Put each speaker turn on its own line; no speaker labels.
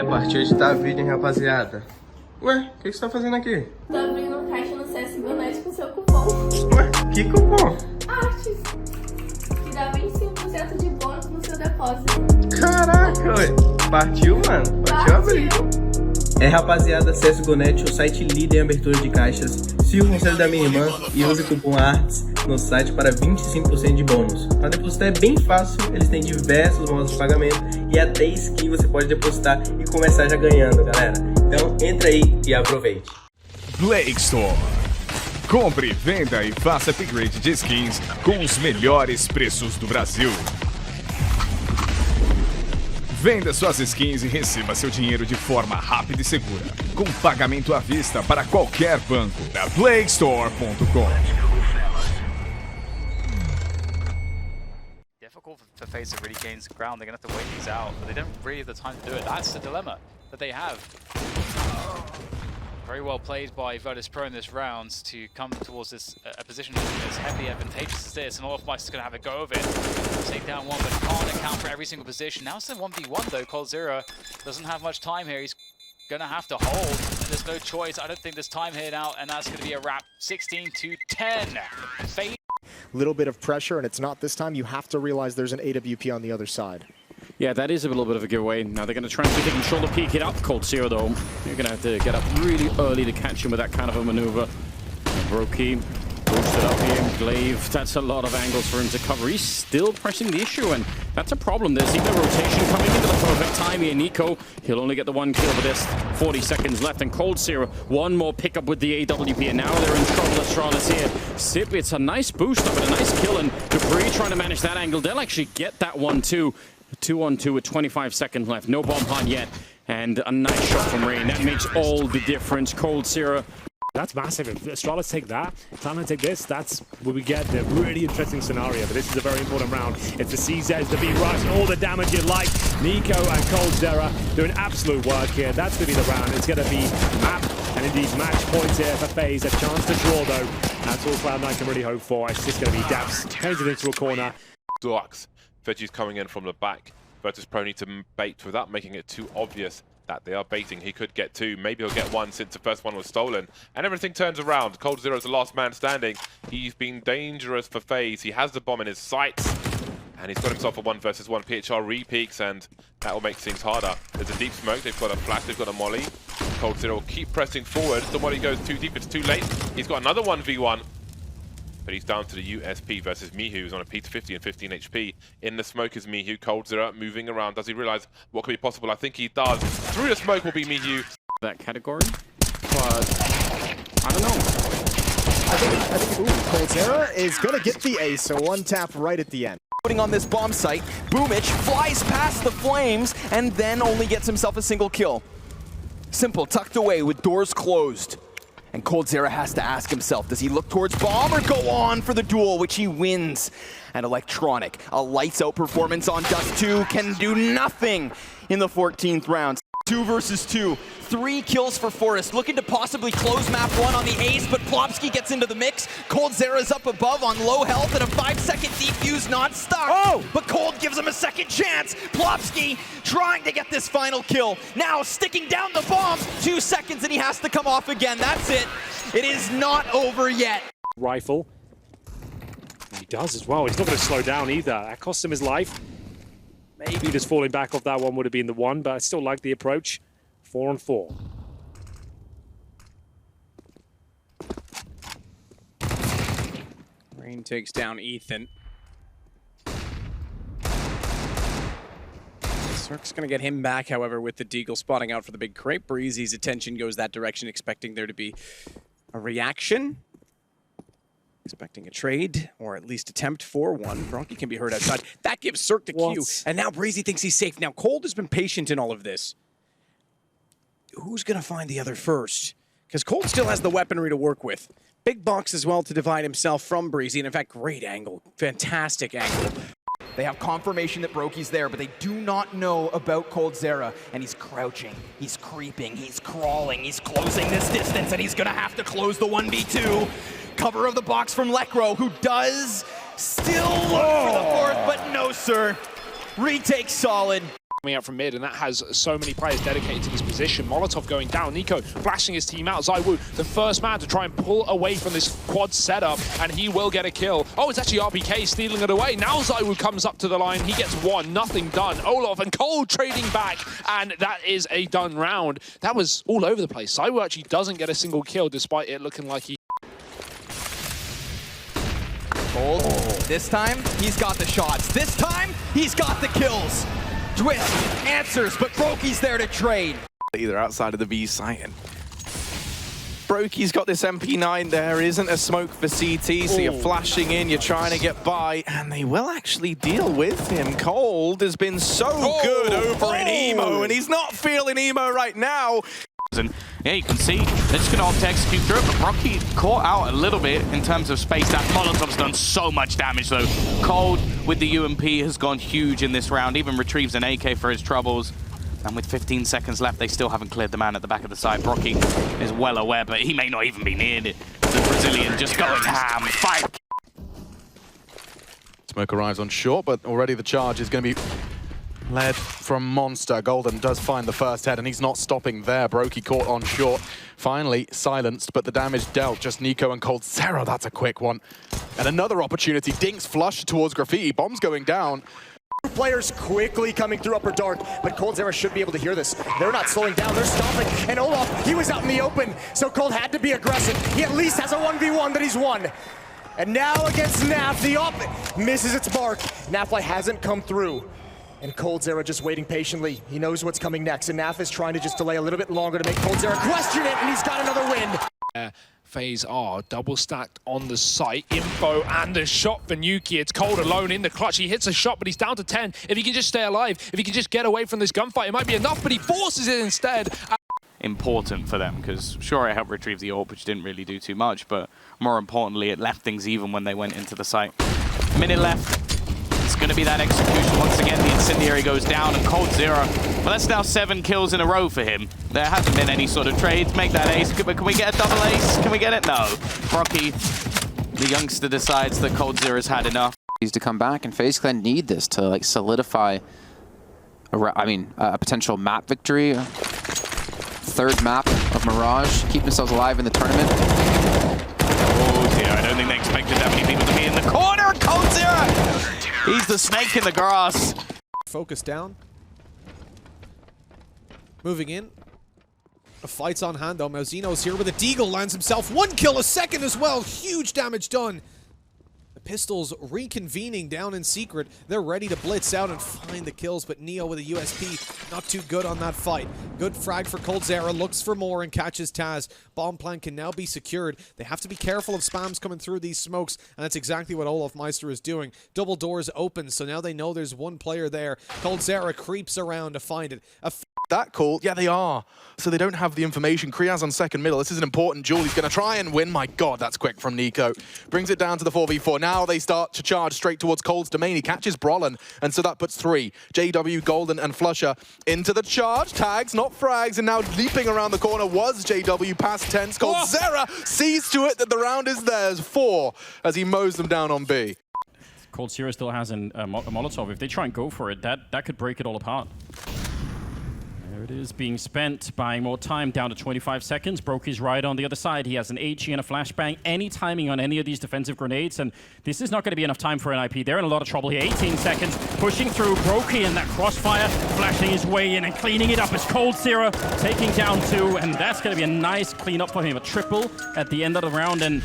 partiu editar vídeo, hein, rapaziada? Ué, o que você tá fazendo aqui?
Tô abrindo um caixa no CSGO com seu cupom.
Ué, que cupom?
Artes, que dá 25% de bônus no seu depósito.
Caraca, ué. Partiu, mano. Partiu abrir. É, rapaziada, CSGO, o site líder em abertura de caixas. Siga o conselho da minha irmã e use o cupom ARTS no site para 25% de bônus. Para depositar é bem fácil, eles têm diversos modos de pagamento e até skin você pode depositar e começar já ganhando, galera. Então entra aí e aproveite.
Play Store. Compre, venda e faça upgrade de skins com os melhores preços do Brasil. Venda suas skins e receba seu dinheiro de forma rápida e segura, com pagamento à vista para qualquer banco da playstore.com.
Difficult for Faze to really gain ground. They're going to have to wait these out, but they don't really have the time to do it. That's the dilemma that they have. Very well played by Virtus Pro in this round to come towards this a position as heavily advantageous as this, and Olafmeister's going to have a go of it. Take down one, but can't account for every single position. Now it's a 1v1 though. Coldzera doesn't have much time here. He's going to have to hold, and there's no choice. I don't think there's time here now, and that's going to be a wrap. 16-10. Faze.
Little bit of pressure, and it's not this time. You have to realize there's an AWP on the other side.
Yeah, that is a little bit of a giveaway. Now they're going to try and see if they can shoulder peek it up. Coldzera, though, you're going to have to get up really early to catch him with that kind of a maneuver. Brokey boosted up here. Glaive, that's a lot of angles for him to cover. He's still pressing the issue, and that's a problem. There's even a rotation coming into the perfect time here. Nico, he'll only get the one kill, but there's 40 seconds left. And Coldzera, one more pickup with the AWP, and now they're in trouble. Astralis here. Sip, it's a nice boost up and a nice kill, and Dupree trying to manage that angle. They'll actually get that one, too. 2-on-2 with 25 seconds left. No bomb hunt yet. And a nice shot from Rain. That makes all the difference. Coldzera.
That's massive. If Astralis take that, Clan take this, that's where we get the really interesting scenario. But this is a very important round. It's the CZs, the B-Rush, and all the damage you like. Nico and Coldzera doing absolute work here. That's going to be the round. It's going to be map and indeed match points here for Faze. A chance to draw, though. That's all Cloud9 can really hope for. It's just going to be Dabs painted into a corner.
Deluxe. Veggie's coming in from the back. Virtus Pro need to bait without making it too obvious that they are baiting. He could get two, maybe he'll get one since the first one was stolen. And everything turns around. Coldzera is the last man standing. He's been dangerous for Faze. He has the bomb in his sights. And he's got himself a 1 versus 1. PHR re-peaks, and that will make things harder. There's a deep smoke, they've got a flash, they've got a molly. Coldzera will keep pressing forward. The molly goes too deep, it's too late. He's got another 1v1. But he's down to the USP versus Mihu, who's on a P250 and 15 HP. In the smoke is Mihu. Coldzera moving around. Does he realize what could be possible? I think he does. Through the smoke will be Mihu.
That category, but I don't know.
I think Coldzera is going to get the ace, so one tap right at the end.
Putting on this bomb site, Boomich flies past the flames and then only gets himself a single kill. Simple, tucked away with doors closed. And Coldzera has to ask himself, does he look towards bomb or go on for the duel, which he wins? And Electronic, a lights-out performance on Dust 2 can do nothing in the 14th round. 2 versus 2, 3 kills for Forest, looking to possibly close map 1 on the ace, but Plopsky gets into the mix. Coldzera's up above on low health and a 5-second defuse not stuck. Oh! But Cold gives him a second chance. Plopsky trying to get this final kill. Now sticking down the bomb, 2 seconds and he has to come off again. That's it. It is not over yet.
Rifle. He does as well. He's not going to slow down either. That cost him his life. Maybe just falling back off that one would have been the one, but I still like the approach. 4-on-4.
Rain takes down Ethan. Cirque's going to get him back, however, with the Deagle spotting out for the big crate. Breezy's attention goes that direction, expecting there to be a reaction. Expecting a trade, or at least attempt for one. Bronky can be heard outside. That gives Cirque the Q, and now Breezy thinks he's safe. Now, Cold has been patient in all of this. Who's going to find the other first? Because Cold still has the weaponry to work with. Big box as well to divide himself from Breezy, and in fact, great angle. Fantastic angle.
They have confirmation that Brokey's there, but they do not know about Coldzera. And he's crouching, he's creeping, he's crawling, he's closing this distance, and he's going to have to close the 1v2. Cover of the box from Lekro, who does still look for the fourth, but no, sir. Retake solid.
coming out from mid, and that has so many players dedicated to this position. Molotov going down, Nico flashing his team out. ZywOo, the first man to try and pull away from this quad setup, and he will get a kill. Oh, it's actually RPK stealing it away. Now ZywOo comes up to the line, he gets one, nothing done. Olof and Cold trading back, and that is a done round. That was all over the place. ZywOo actually doesn't get a single kill, despite it looking like he...
Cold. This time, he's got the shots. This time, he's got the kills. Twist answers, but Brokey's there to trade.
Either outside of the B site, and Brokey's got this MP9. There isn't a smoke for CT, so you're flashing in, you're trying to get by, and they will actually deal with him. Cold has been so good over in Emo, and he's not feeling Emo right now.
And yeah, you can see they're just going to opt to execute through it, but Brokey caught out a little bit in terms of space. That Molotov's done so much damage though. Cold with the UMP has gone huge in this round, even retrieves an AK for his troubles. And with 15 seconds left, they still haven't cleared the man at the back of the side. Brokey is well aware, but he may not even be near it. The Brazilian just going ham. 5.
Smoke arrives on short, but already the charge is going to be led from Monster. Golden does find the first head, and he's not stopping there. Brokey caught on short. Finally silenced, but the damage dealt. Just Nico and Coldzera, that's a quick one. And another opportunity. Dinks flush towards Graffiti. Bombs going down.
Players quickly coming through upper dark, but Coldzera should be able to hear this. They're not slowing down, they're stopping. And Olof, he was out in the open, so Cold had to be aggressive. He at least has a 1v1 that he's won. And now against Naf, the op misses its mark. Nafly hasn't come through. And Coldzera just waiting patiently. He knows what's coming next, and Naf is trying to just delay a little bit longer to make Coldzera question it, and he's got another win.
Faze are double stacked on the site. Info and the shot for Nuki. It's Cold alone in the clutch. He hits a shot, but he's down to 10. If he can just stay alive, if he can just get away from this gunfight, it might be enough, but he forces it instead.
Important for them, because sure, it helped retrieve the AWP, which didn't really do too much, but more importantly, it left things even when they went into the site. Minute left. It's going to be that execution once again. The incendiary goes down, and Coldzera, well, that's now 7 kills in a row for him. There hasn't been any sort of trades. Make that ace. Can we get a double ace? Can we get it? No. Brokey, the youngster, decides that Coldzera's had enough.
Needs to come back, and FaZe Clan need this to like solidify a potential map victory. Third map of Mirage. Keep themselves alive in the tournament.
Oh dear, I don't think they expected that many people to be in the corner. Coldzera! He's the snake in the grass.
Focus down. Moving in. A fight's on hand though. Mauzino's here with a deagle, lands himself 1 kill, a second as well. Huge damage done. The Pistols reconvening down in secret. They're ready to blitz out and find the kills, but Neo with a USP, not too good on that fight. Good frag for Coldzera, looks for more and catches Taz. Bomb plant can now be secured. They have to be careful of spams coming through these smokes, and that's exactly what Olof Meister is doing. Double doors open, so now they know there's one player there. Coldzera creeps around to find it.
That call? Yeah, they are. So they don't have the information. Kriaz on second middle. This is an important duel. He's going to try and win. My God, that's quick from Nico. Brings it down to the 4v4. Now they start to charge straight towards Cold's domain. He catches Brolin, and so that puts 3. JW, Golden, and Flusher into the charge. Tags, not frags, and now leaping around the corner was JW past 10. Coldzera sees to it that the round is theirs. 4 as he mows them down on B.
Coldzera still has a Molotov. If they try and go for it, that could break it all apart. There it is, being spent, buying more time, down to 25 seconds. Brokey's right on the other side. He has an HE and a flashbang. Any timing on any of these defensive grenades, and this is not going to be enough time for an IP. They're in a lot of trouble here. 18 seconds, pushing through. Brokey in that crossfire, flashing his way in and cleaning it up as Coldzera taking down 2, and that's going to be a nice cleanup for him. A triple at the end of the round, and